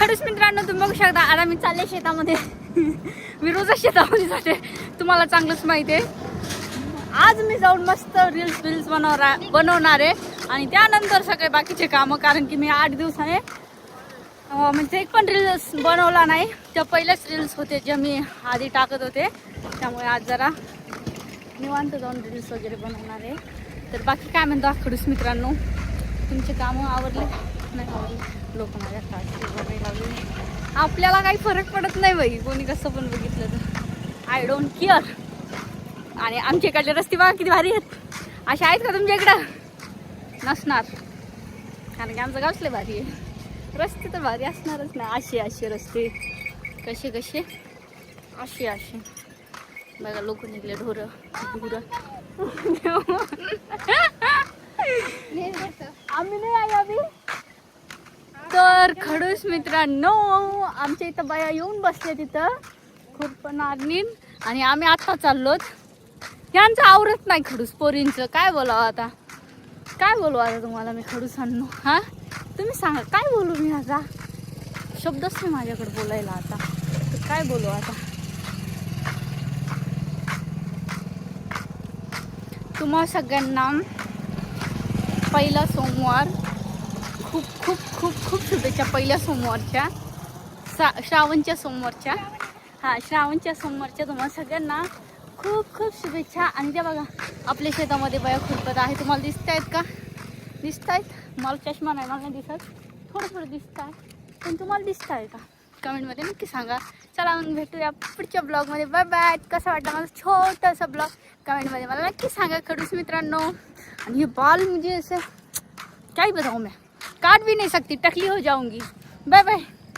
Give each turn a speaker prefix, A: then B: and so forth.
A: खरंच मित्रांनो तुम्ही बघू शकता आता मी चालले शेतामध्ये. मी रोजच शेतामध्ये जाते, तुम्हाला चांगलंच माहिती आहे. आज मी जाऊन मस्त रील्स बनवणार आहे आणि त्यानंतर सगळे बाकीचे कामं, कारण की मी 8 दिवसाने म्हणजे एक पण रील्स बनवला नाही. त्या पहिल्याच रील्स होते जे मी आधी टाकत होते, त्यामुळे आज जरा निवांत जाऊन रील्स वगैरे बनवणार आहे. तर बाकी काय म्हणतो खडूस मित्रांनो, तुमचे कामं आवरले नाही आवरले? लोक माझ्या वगैरे लावले, आपल्याला काही फरक पडत नाही बाई, कोणी कसं पण बघितलं तर. I don't care. आणि आमच्या इकडले रस्ते बघा किती भारी आहेत. असे आहेत का तुमच्या इकडं? नसणार, कारण की आमचं गावच लय भारी आहे. रस्ते तर भारी असणारच नाही. असे रस्ते कसे असे बघा. लोक निघले ढोरं. आम्ही नाही आहे आम्ही. तर खडूस मित्रांनो, आमच्या इथं बाया येऊन बसले तिथं खुरपणारीन, आणि आम्ही आता चाललोत. यांचं आवरत नाही खडूस पोरींचं. काय बोलावं आता तुम्हाला मी खडूसांनो. हा तुम्ही सांगा काय बोलू मी? आता शब्दच नाही माझ्याकडे बोलायला आता, तर काय बोलू आता. तुम्हा सगळ्यांना पहिला सोमवार खूप खूप खूप खूप शुभेच्छा. पहिल्या सोमवारच्या, श्रावणच्या सोमवारच्या. श्रावणच्या सोमवारच्या तुम्हाला सगळ्यांना खूप खूप शुभेच्छा. आणि त्या बघा आपल्या शेतामध्ये बाया खुरपत आहे. तुम्हाला दिसत आहेत का? दिसत आहेत? मला चष्मा नाही, मला नाही दिसत. थोडं दिसत आहे, पण तुम्हाला दिसत आहे का? कमेंटमध्ये नक्की सांगा. चला मग भेटूया पुढच्या ब्लॉगमध्ये. Bye bye. कसं वाटलं माझं छोटासा ब्लॉग कमेंटमध्ये मला नक्की सांगा खडूस मित्रांनो. आणि ये बाल मुझे ऐसे क्या ही बताऊँ मैं, काट भी नहीं सकती, टकली हो जाऊंगी. Bye bye.